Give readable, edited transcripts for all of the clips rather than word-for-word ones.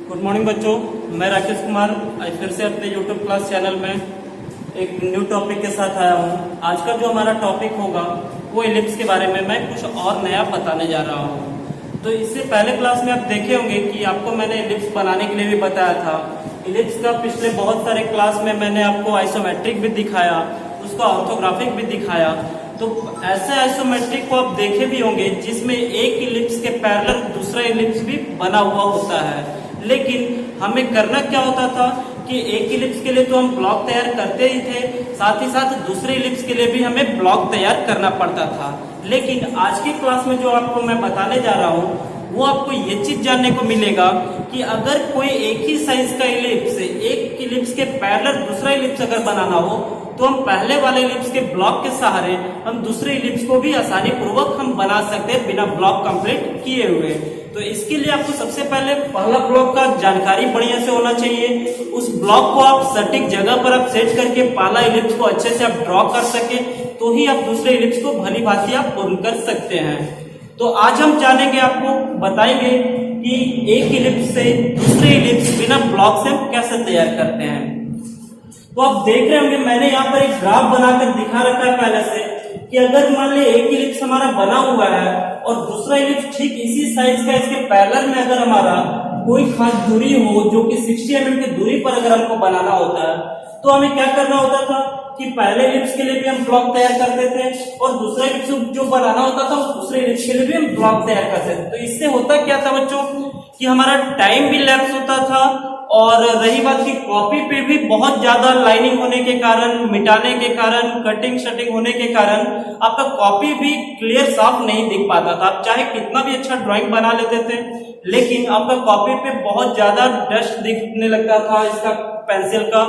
Good morning बच्चों, मैं राकेश कुमार आज फिर से अपने यूट्यूब क्लास चैनल में एक न्यू टॉपिक के साथ आया हूँ। आज का जो हमारा टॉपिक होगा वो इलिप्स के बारे में मैं कुछ और नया बताने जा रहा हूँ। तो इससे पहले क्लास में आप देखे होंगे कि आपको मैंने इलिप्स बनाने के लिए भी बताया था। इलिप्स का पिछले बहुत सारे क्लास में मैंने आपको आइसोमेट्रिक भी दिखाया, उसका ऑर्थोग्राफिक भी दिखाया। तो ऐसे आइसोमेट्रिक को आप देखे भी होंगे जिसमें एक इलिप्स के पैरेलल दूसरा इलिप्स भी बना हुआ होता है। लेकिन हमें करना क्या होता था कि एक इलिप्स के लिए तो हम ब्लॉक तैयार करते ही थे, साथ ही साथ दूसरे इलिप्स के लिए भी हमें ब्लॉक तैयार करना पड़ता था। लेकिन आज की क्लास में जो आपको मैं बताने जा रहा हूँ वो आपको ये चीज जानने को मिलेगा कि अगर कोई एक ही साइज का इलिप्स, एक इलिप्स के पैरेलल दूसरा इलिप्स अगर बनाना हो तो हम पहले वाले इलिप्स के ब्लॉक के सहारे हम दूसरे इलिप्स को भी आसानी पूर्वक हम बना सकते हैं बिना ब्लॉक कंप्लीट किए हुए। तो इसके लिए आपको सबसे पहले पहला ब्लॉक का जानकारी बढ़िया से होना चाहिए। उस ब्लॉक को आप सटीक जगह पर आप सेट करके पहला इलिप्स को अच्छे से आप ड्रॉ कर सके तो ही आप दूसरे इलिप्स को भली भांति आप पूर्ण कर सकते हैं। तो आज हम जानेंगे, आपको बताएंगे कि एक इलिप्स से दूसरे इलिप्स बिना ब्लॉक से हम कैसे तैयार करते हैं। तो आप देख रहे होंगे मैंने यहाँ पर एक ग्राफ बनाकर दिखा रखा है पहले से कि अगर मान लीजिए एक इलिप्स हमारा बना हुआ है और दूसरा इलिप्स ठीक इसी साइज का इसके पैरेलल में अगर हमारा कोई खास दूरी हो जो कि 60 mm की दूरी पर अगर हमको बनाना होता है तो हमें क्या करना होता था कि पहले इलिप्स के लिए भी हम ब्लॉक तैयार करते थे और दूसरा इलिप्स जो बनाना होता था उस दूसरे इलिप्स के लिए भी हम ब्लॉक तैयार करते थे। तो इससे होता क्या था बच्चों कि हमारा टाइम भी लैप्स होता था और रही बात की कॉपी पे भी बहुत ज्यादा लाइनिंग होने के कारण, मिटाने के कारण, कटिंग शटिंग होने के कारण आपका कॉपी भी क्लियर साफ नहीं दिख पाता था। आप चाहे कितना भी अच्छा ड्राइंग बना लेते थे लेकिन आपका कॉपी पे बहुत ज्यादा डस्ट दिखने लगता था इसका पेंसिल का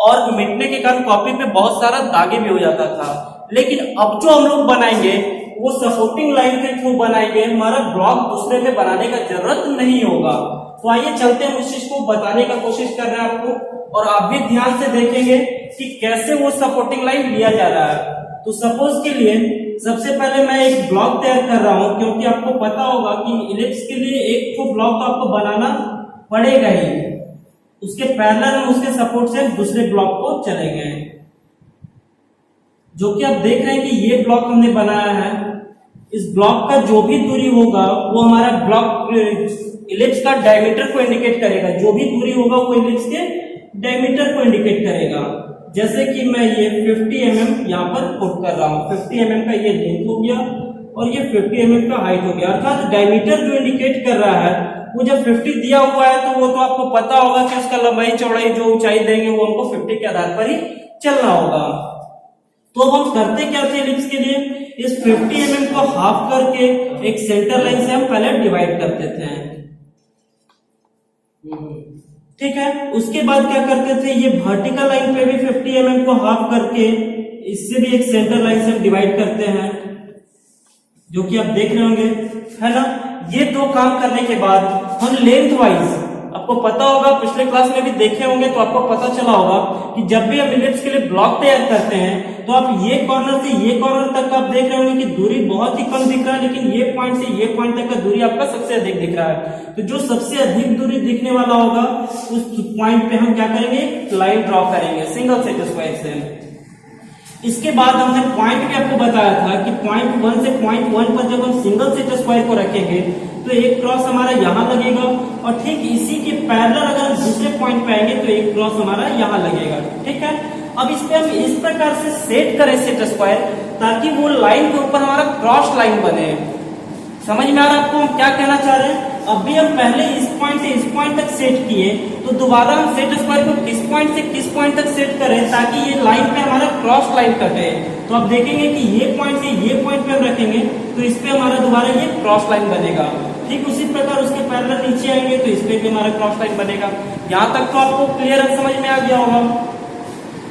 और मिटने के कारण कॉपी पे बहुत सारा दागे भी हो जाता था। लेकिन अब जो हम लोग बनाएंगे वो सपोर्टिंग लाइन के थ्रू बनाएंगे, हमारा ब्लॉक दूसरे में बनाने का जरूरत नहीं होगा। तो आइए चलते हैं उस चीज को बताने का कोशिश कर रहे हैं आपको और आप भी ध्यान से देखेंगे कि कैसे वो सपोर्टिंग लाइन लिया जा रहा है। तो सपोज के लिए सबसे पहले मैं एक ब्लॉक तैयार कर रहा हूं क्योंकि आपको पता होगा कि इलिप्स के लिए एक तो ब्लॉक तो आपको बनाना पड़ेगा ही, उसके पैरेलल हम उसके सपोर्ट से दूसरे ब्लॉक को चलेंगे। जो कि आप देख रहे हैं कि ये ब्लॉक हमने बनाया है, इस ब्लॉक का जो भी दूरी होगा वो हमारा ब्लॉक इलिप्स का डायमीटर को इंडिकेट करेगा। जो भी दूरी होगा वो इलिप्स के डायमीटर को इंडिकेट करेगा। जैसे कि मैं ये 50 mm यहाँ पर पुट कर रहा हूँ, 50 mm का ये लेंथ हो गया और ये 50 mm का हाइट हो गया। अर्थात डायमीटर जो इंडिकेट कर रहा है वो जब 50 दिया हुआ है तो वो तो आपको पता होगा कि उसका लंबाई चौड़ाई जो ऊंचाई देंगे वो हमको 50 के आधार पर ही चलना होगा। तो अब हम करते क्या थे इलिप्स के लिए, इस 50 mm को हाफ करके एक सेंटर लाइन से हम पहले डिवाइड करते थे, ठीक है। उसके बाद क्या करते थे, ये वर्टिकल लाइन पे भी 50 mm को हाफ करके इससे भी एक सेंटर लाइन से हम डिवाइड करते हैं, जो कि आप देख रहे होंगे, है ना। ये दो काम करने के बाद हम लेंथ वाइज, आपको पता होगा पिछले क्लास में भी देखे होंगे तो आपको पता चला होगा कि जब भी हम इलिप्स के लिए ब्लॉक तैयार करते हैं तो आप ये कॉर्नर से ये कॉर्नर तक आप देख रहे होंगे कि दूरी बहुत ही कम दिख रहा है, लेकिन ये पॉइंट से ये पॉइंट तक का दूरी आपका सबसे अधिक दिख रहा है। तो जो सबसे अधिक दूरी दिखने वाला होगा उस पॉइंट पे हम क्या करेंगे, लाइन ड्रॉ करेंगे सिंगल सेट स्क्वायर से। इसके बाद हमने पॉइंट भी आपको बताया था कि पॉइंट 1 से पॉइंट 1 पर जब हम सिंगल सेट स्क्वायर को रखेंगे तो एक क्रॉस हमारा यहाँ लगेगा और ठीक इसी के पैरेलल अगर हम दूसरे पॉइंट पे आएंगे तो एक क्रॉस हमारा यहाँ लगेगा, ठीक है। अब इस पे हम इस प्रकार से सेट करें सेट स्क्वायर ताकि वो लाइन के ऊपर हमारा क्रॉस लाइन बने। समझ में आ रहा है आपको हम क्या कहना चाह रहे हैं। अभी हम पहले इस पॉइंट से इस पॉइंट तक सेट किए तो दोबारा हम सेट स्क्वायर को किस पॉइंट से किस पॉइंट तक सेट करें ताकि ये लाइन पे हमारा क्रॉस लाइन कटे। तो आप देखेंगे कि ये पॉइंट से ये पॉइंट पे हम रखेंगे तो इस पे हमारा दोबारा ये क्रॉस लाइन बनेगा। ठीक उसी प्रकार उसके पैरेलल नीचे आएंगे तो इस पे भी हमारा क्रॉस लाइन बनेगा। यहाँ तक तो आपको क्लियर समझ में आ गया होगा।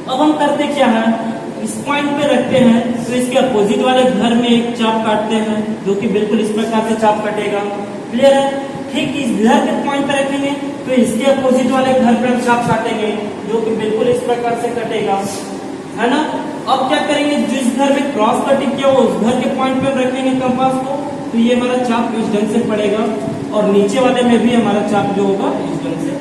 अब हम करते क्या है, इस पॉइंट पे रखते हैं तो इसके अपोजिट वाले घर में एक चाप काटते हैं जो कि बिल्कुल इस प्रकार से चाप कटेगा, क्लियर है। ठीक इस घर के पॉइंट पे रखेंगे तो इसके अपोजिट वाले घर पे हम चाप काटेंगे जो कि बिल्कुल इस प्रकार से कटेगा, है ना। अब क्या करेंगे, जिस घर में क्रॉस कटिंग किया हो उस घर के पॉइंट पे हम रखेंगे कंपास को तो ये हमारा चाप इस ढंग से पड़ेगा और नीचे वाले में भी हमारा चाप जो होगा इस ढंग से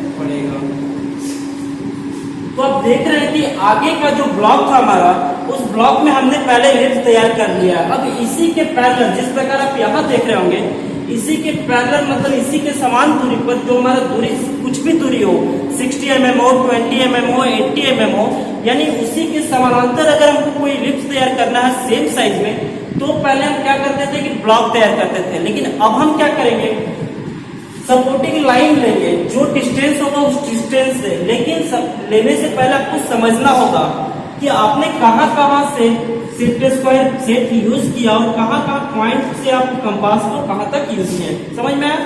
तो आप देख रहे हैं कि आगे का जो ब्लॉक था हमारा, उस ब्लॉक में हमने पहले एलिप्स तैयार कर लिया। अब इसी के पैरेलल, जिस प्रकार आप यहाँ देख रहे होंगे, इसी के पैरेलल मतलब इसी के समान दूरी पर जो हमारा दूरी कुछ भी दूरी हो, 60 mm हो, 20 mm हो, 80 mm हो, यानी उसी के समानांतर अगर हमको कोई एलिप्स तैयार करना है सेम साइज में, तो पहले हम क्या करते थे कि ब्लॉक तैयार करते थे। लेकिन अब हम क्या करेंगे, सपोर्टिंग लाइन लेंगे, जो डिस्टेंस होगा उस डिस्टेंस से। लेकिन लेने से पहले आपको समझना होगा कि आपने कहाँ कहाँ से सेट स्क्वायर सेट यूज किया और कहाँ कहाँ पॉइंट से आप कंपास को कहाँ तक यूज किए। समझ में आया?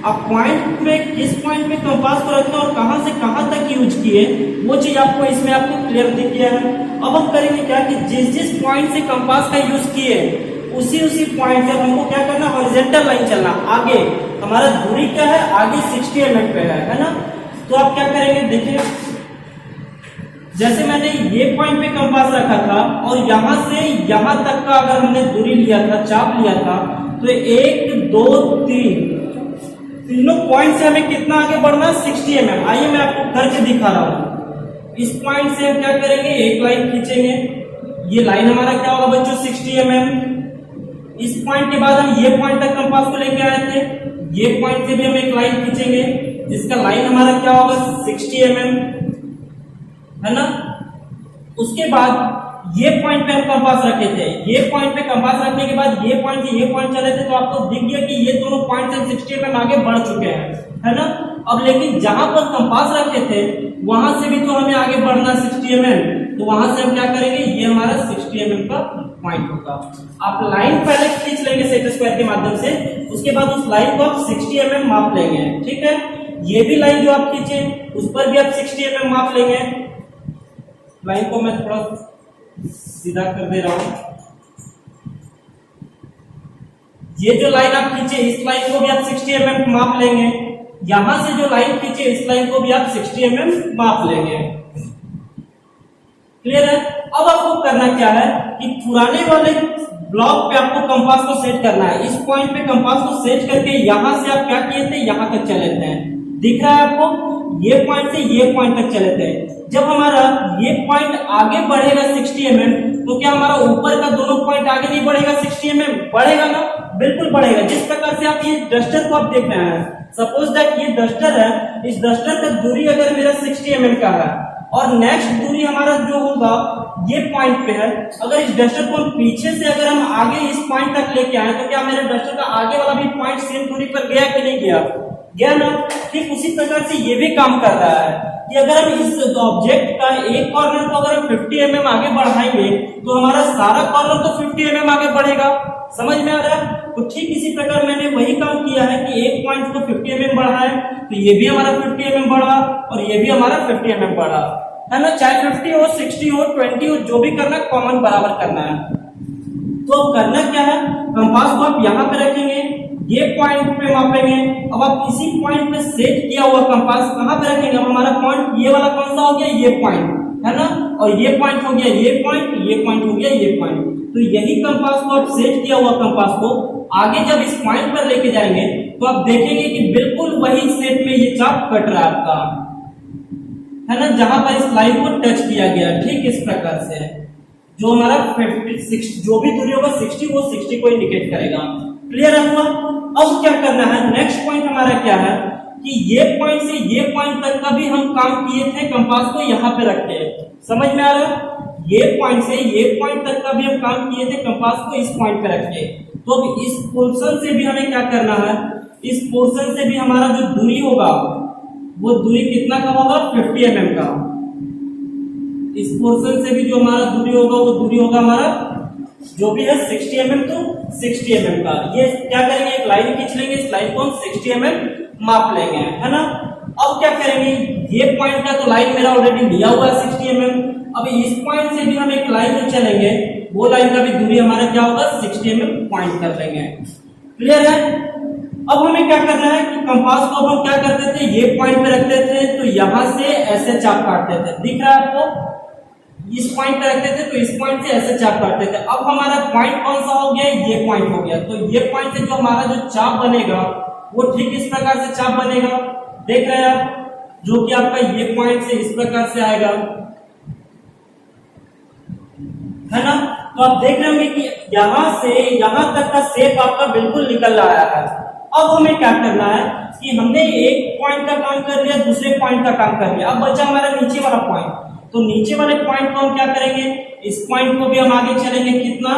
आप पॉइंट में किस पॉइंट पे कंपास को रखते हैं और कहाँ से कहाँ तक यूज किए, वो चीज आपको इसमें आपको क्लियर दिख गया है। अब हम करेंगे क्या कि जिस जिस पॉइंट से कंपास का यूज किए उसी पॉइंट से हमको क्या करना, हॉरिजॉन्टल लाइन चलना। आगे हमारा दूरी क्या है, आगे 60 mm पे है ना। तो आप क्या करेंगे, देखिए जैसे मैंने ये पॉइंट पे कंपास रखा था और यहां से यहां तक का अगर हमने दूरी लिया था, चाप लिया था, तो 1 2 3 तीनों पॉइंट से हमें कितना आगे बढ़ना है, 60 mm। आइए मैं आपको करके दिखा रहा हूं। इस पॉइंट से हम क्या करेंगे, एक लाइन खींचेंगे। ये लाइन हमारा क्या होगा बच्चों, 60 mm। इस पॉइंट के बाद हम ये पॉइंट तक कंपास को लेके आए थे, ये पॉइंट से भी हम एक लाइन खींचेंगे जिसका लाइन हमारा क्या होगा, 60 mm, है ना। उसके बाद ये पॉइंट पे हम कंपास रखे थे, ये पॉइंट पे कंपास रखने के बाद ये पॉइंट से ये पॉइंट चले थे, तो आपको दिख गया कि ये दोनों पॉइंट से 60 mm आगे बढ़ चुके हैं, है ना। अब लेकिन जहां पर कंपास रखे थे वहां से भी तो हमें आगे बढ़ना 60 mm, तो वहां से हम क्या करेंगे, ये हमारा 60 mm का पॉइंट होगा। आप लाइन पहले खींच लेंगे सेट स्क्वायर के माध्यम से, उसके बाद उस लाइन को आप 60 mm माप लेंगे, ठीक है। ये भी लाइन जो आप खींचे उस पर भी आप 60 mm माप लेंगे। लाइन को मैं थोड़ा सीधा कर दे रहा हूं। ये जो लाइन आप खींचे इस लाइन को भी आप 60 mm माप लेंगे। यहां से जो लाइन खींचे इस लाइन को भी आप 60 mm माप लेंगे। क्लियर है? अब आपको करना क्या है कि पुराने वाले ब्लॉक पे आपको कंपास को सेट करना है। इस पॉइंट पे कंपास को सेट करके यहां से आप क्या किए थे, यहां तक चले थे। दिख रहा है आपको? ये पॉइंट से ये पॉइंट तक चले थे। जब हमारा ये पॉइंट आगे बढ़ेगा 60 mm, तो क्या हमारा ऊपर का दोनों पॉइंट आगे नहीं बढ़ेगा 60 mm? बढ़ेगा ना, बिल्कुल बढ़ेगा। जिस प्रकार से आप ये डस्टर को आप देख रहे हैं, सपोज दैट ये डस्टर है, इस डस्टर का दूरी अगर मेरा 60 mm का है और नेक्स्ट दूरी हमारा जो होगा ये पॉइंट पे है, अगर इस डस्टर को हम पीछे से अगर हम आगे इस पॉइंट तक लेके आए तो क्या मेरे डस्टर का आगे वाला भी पॉइंट सेम दूरी पर गया कि नहीं गया? गया ना। ठीक उसी प्रकार से ये भी काम कर रहा है कि अगर हम इस ऑब्जेक्ट का एक कॉर्नर को अगर हम 50 mm आगे बढ़ाएंगे तो हमारा सारा कॉर्नर तो 50 mm आगे बढ़ेगा। समझ में आ रहा है? तो ठीक इसी प्रकार मैंने वही काम किया है कि एक पॉइंट को 50 mm बढ़ाए तो ये भी हमारा 50 mm बढ़ा और ये भी हमारा 50 mm बढ़ा, है ना। चाहे 50 हो, 60 हो, 20 हो, जो भी करना कॉमन बराबर करना है। तो अब करना क्या है, कंपास को आप यहाँ पे रखेंगे, ये पॉइंट पे मापेंगे। अब आप इसी पॉइंट पे सेट किया हुआ कंपास कहाँ पे रखेंगे, अब हमारा पॉइंट ये वाला कौन सा हो गया, ये पॉइंट, है ना। और ये पॉइंट हो गया ये पॉइंट, ये पॉइंट हो गया ये पॉइंट। तो यही कंपास को आप सेट किया हुआ कंपास को आगे जब इस पॉइंट पर लेके जाएंगे तो आप देखेंगे कि बिल्कुल वही सेट में ये चाप कट रहा है आपका, है ना, जहां पर इस लाइन को टच किया गया। ठीक इस प्रकार से जो हमारा 56 जो भी दूरी होगा 60 वो 60 को इंडिकेट करेगा। क्लियर है हुआ? अब क्या करना है, नेक्स्ट पॉइंट हमारा क्या है कि ये पॉइंट से ये पॉइंट तक का भी हम काम किए थे कंपास को यहाँ पे रख के। समझ में आ रहा है? ये पॉइंट से ये पॉइंट तक का भी हम काम किए थे कंपास को इस पॉइंट पे रख के। तो अब इस पोर्शन से भी हमें क्या करना है, इस पोर्शन से भी हमारा जो दूरी होगा वो दूरी कितना का होगा, 50 mm का। इस पोर्शन से भी जो हमारा दूरी होगा वो दूरी होगा हमारा जो भी है 60 mm तो 60 mm का। ये क्या करेंगे, एक लाइन खींच लेंगे, इस लाइन को हम 60 mm माप लेंगे, है ना। अब क्या करेंगे, ये पॉइंट का तो लाइन मेरा ऑलरेडी लिया हुआ है 60 mm। अब इस पॉइंट से भी हम एक लाइन जो चलेंगे वो लाइन का भी दूरी हमारा क्या होगा, 60 mm पॉइंट कर लेंगे। क्लियर है? अब हमें क्या करना है कि कंपास को हम क्या करते थे, ये पॉइंट पे रखते थे तो यहां से ऐसे चाप काटते थे। दिख रहा है आपको? इस पॉइंट पे रखते थे तो इस पॉइंट से ऐसे चाप काटते थे। अब हमारा पॉइंट कौन सा हो गया, ये पॉइंट हो गया। तो ये पॉइंट से जो हमारा जो चाप बनेगा वो ठीक इस प्रकार से चाप बनेगा। देख रहे हैं आप? जो कि आपका ये पॉइंट से इस प्रकार से आएगा, है ना। तो आप देख रहे होंगे कि यहां से यहां तक का शेप आपका बिल्कुल निकल आया है। अब हमें क्या करना है कि हमने एक पॉइंट का काम कर लिया, दूसरे पॉइंट का काम कर लिया, अब बचा हमारा नीचे वाला पॉइंट। तो नीचे वाले पॉइंट को हम क्या करेंगे, इस पॉइंट को भी हम आगे चलेंगे, कितना,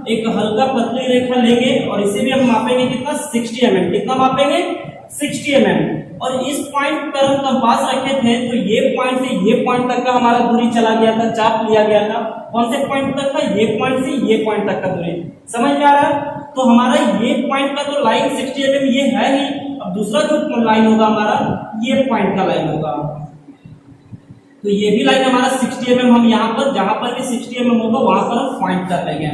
एक हल्का पतली रेखा लेंगे और इसे भी हम मापेंगे कितना, 60 mm। कितना मापेंगे, 60 mm। और इस पॉइंट पर हम कंपास रखे थे, तो ये पॉइंट से ये पॉइंट तक का हमारा दूरी चला गया था, चाप लिया गया था। कौन से पॉइंट तक का, ये पॉइंट से ये पॉइंट तक का दूरी, समझ में आ रहा है। तो हमारा ये पॉइंट का तो लाइन 60 mm ये है नहीं, अब दूसरा जो लाइन होगा हमारा, ये पॉइंट का लाइन होगा। तो ये भी लाइन हमारा 60 mm, हम यहाँ पर जहां पर भी 60 mm होगा वहां पर हम पॉइंट कर लेंगे।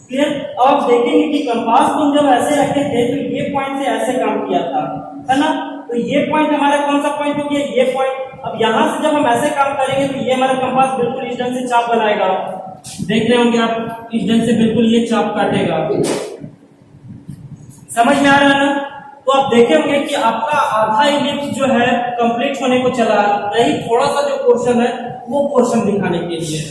क्लियर। अब आप देखेंगे कि कंपास को जब ऐसे रखे थे तो ये पॉइंट से ऐसे काम किया था, है ना। तो ये पॉइंट हमारा कौन सा पॉइंट हो गया, ये पॉइंट। अब यहां से जब हम ऐसे काम करेंगे तो ये हमारा कंपास बिल्कुल इस ढंग से चाप बनाएगा, देख रहे होंगे आप, इस ढंग से बिल्कुल ये चाप काटेगा। समझ में आ रहा है ना। तो आप देखे होंगे कि आपका आधा इलिप्स जो है कंप्लीट होने को चला, रही थोड़ा सा जो पोर्शन है वो पोर्शन दिखाने के लिए।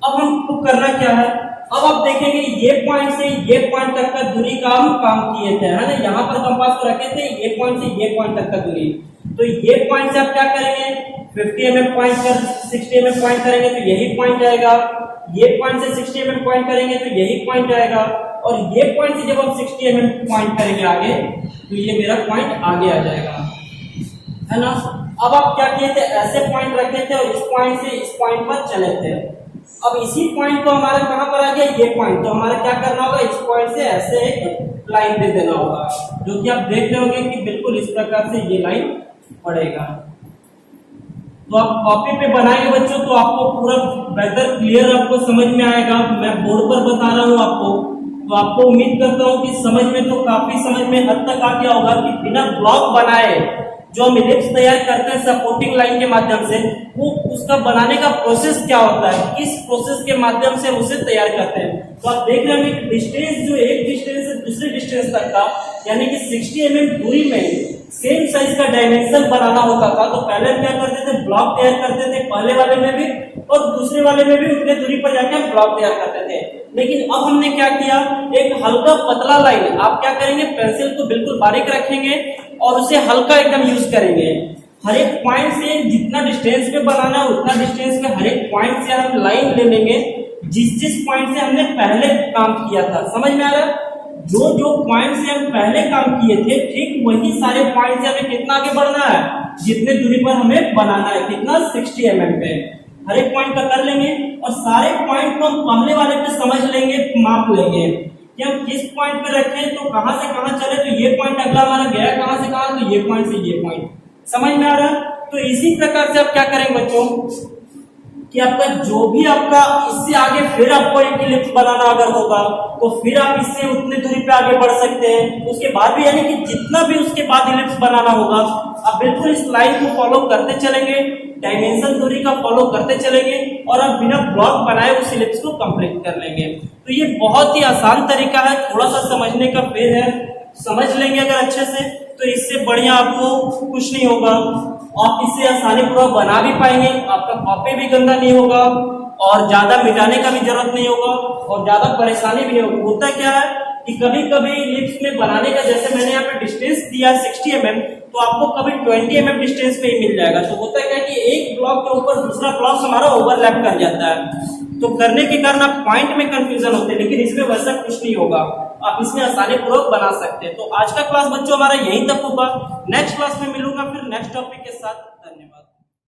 अब हमको करना क्या है, अब आप देखेंगे ये पॉइंट से ये पॉइंट तक का दूरी का हम काम किए थे, है ना। यहाँ पर कंपास को रखे थे, ये पॉइंट से ये पॉइंट तक का दूरी। तो ये पॉइंट से आप क्या करेंगे, 50 mm पॉइंट कर 60 mm पॉइंट करेंगे तो यही पॉइंट आएगा। ये पॉइंट से 60 mm पॉइंट करेंगे तो यही पॉइंट आएगा। और ये पॉइंट से जब हम 60 mm पॉइंट करेंगे आगे, तो ये मेरा पॉइंट आगे आ जाएगा, है ना। अब आप क्या किए थे, ऐसे पॉइंट रखे थे और इस पॉइंट से इस पॉइंट पर चले थे। अब इसी पॉइंट को हमारा कहां पर आ गया, ये पॉइंट। तो हमारा क्या करना होगा, इस पॉइंट से ऐसे एक लाइन दे देना होगा, जो कि आप देख रहे होंगे कि बिल्कुल इस प्रकार से ये लाइन पड़ेगा। तो आप कॉपी पे बनाएंगे बच्चों तो आपको पूरा बेहतर क्लियर आपको समझ में आएगा। मैं बोर्ड पर बता रहा हूँ आपको, तो आपको उम्मीद करता हूँ कि समझ में तो काफी समझ में हद तक आ गया होगा कि बिना ब्लॉक बनाए जो हम इलिप्स तैयार करते हैं सपोर्टिंग लाइन के माध्यम से, वो उसका बनाने का प्रोसेस क्या होता है, किस प्रोसेस के माध्यम से हम उसे तैयार करते हैं। तो आप देख रहे होंगे कि डिस्टेंस जो एक डिस्टेंस से दूसरे डिस्टेंस तक का, यानी कि 60 mm दूरी में सेम साइज का डायमेंशन बनाना होता था। तो पहले हम क्या करते थे, ब्लॉक तैयार करते थे, पहले वाले में भी और दूसरे वाले में भी उतने दूरी पर जाके हम ब्लॉक तैयार करते थे। लेकिन अब हमने क्या किया, एक हल्का पतला लाइन, आप क्या करेंगे, पेंसिल को बिल्कुल बारीक रखेंगे और उसे हल्का एकदम यूज करेंगे। हर एक पॉइंट से जितना डिस्टेंस पे बनाना है उतना डिस्टेंस पे हर एक पॉइंट से हम लाइन ले लेंगे, जिस जिस पॉइंट से हमने पहले काम किया था। समझ में आ रहा है, जो जो पॉइंट से हम पहले काम किए थे, ठीक वही सारे पॉइंट से हमें कितना आगे बढ़ना है, जितने दूरी पर हमें बनाना है, कितना, 60 mm पे हर एक पॉइंट का कर लेंगे। और सारे पॉइंट को हम पहले वाले पे समझ लेंगे, माप लेंगे कि हम किस पॉइंट पे रखें तो कहां से कहां चले। तो ये पॉइंट अगला हमारा गया कहां से कहां, तो ये पॉइंट से ये पॉइंट। समझ में आ रहा है। तो इसी प्रकार से आप क्या करेंगे बच्चों कि आपका जो भी आपका इससे आगे फिर आपको एक इलिप्स बनाना अगर होगा तो फिर आप इससे उतनी दूरी पे आगे बढ़ सकते हैं। उसके बाद भी यानी कि जितना भी उसके बाद इलिप्स बनाना होगा आप बिल्कुल इस लाइन को फॉलो करते चलेंगे, डायमेंशन दूरी का फॉलो करते चलेंगे और आप बिना ब्लॉक बनाए उस इलिप्स को कंप्लीट कर लेंगे। तो ये बहुत ही आसान तरीका है, थोड़ा सा समझने का फेर है, समझ लेंगे अगर अच्छे से तो इससे बढ़िया आपको कुछ नहीं होगा। आप इससे आसानी पूर्वक बना भी पाएंगे, आपका कॉपी भी गंदा नहीं होगा और ज्यादा मिटाने का भी जरूरत नहीं होगा और ज्यादा परेशानी भी नहीं होगी। होता क्या है कि कभी कभी इलिप्स में बनाने का, जैसे मैंने यहाँ पे डिस्टेंस दिया 60 mm, तो आपको कभी 20 mm डिस्टेंस पे ही मिल जाएगा। तो होता क्या है कि एक ब्लॉक के ऊपर दूसरा ब्लॉक हमारा ओवरलैप कर जाता है, तो करने के कारण आप पॉइंट में कंफ्यूजन होते हैं। लेकिन इसमें वैसा कुछ नहीं होगा, आप इसमें आसानी पूर्वक बना सकते हैं। तो आज का क्लास बच्चों हमारा यहीं तक होगा, नेक्स्ट क्लास में मिलूंगा फिर नेक्स्ट टॉपिक के साथ।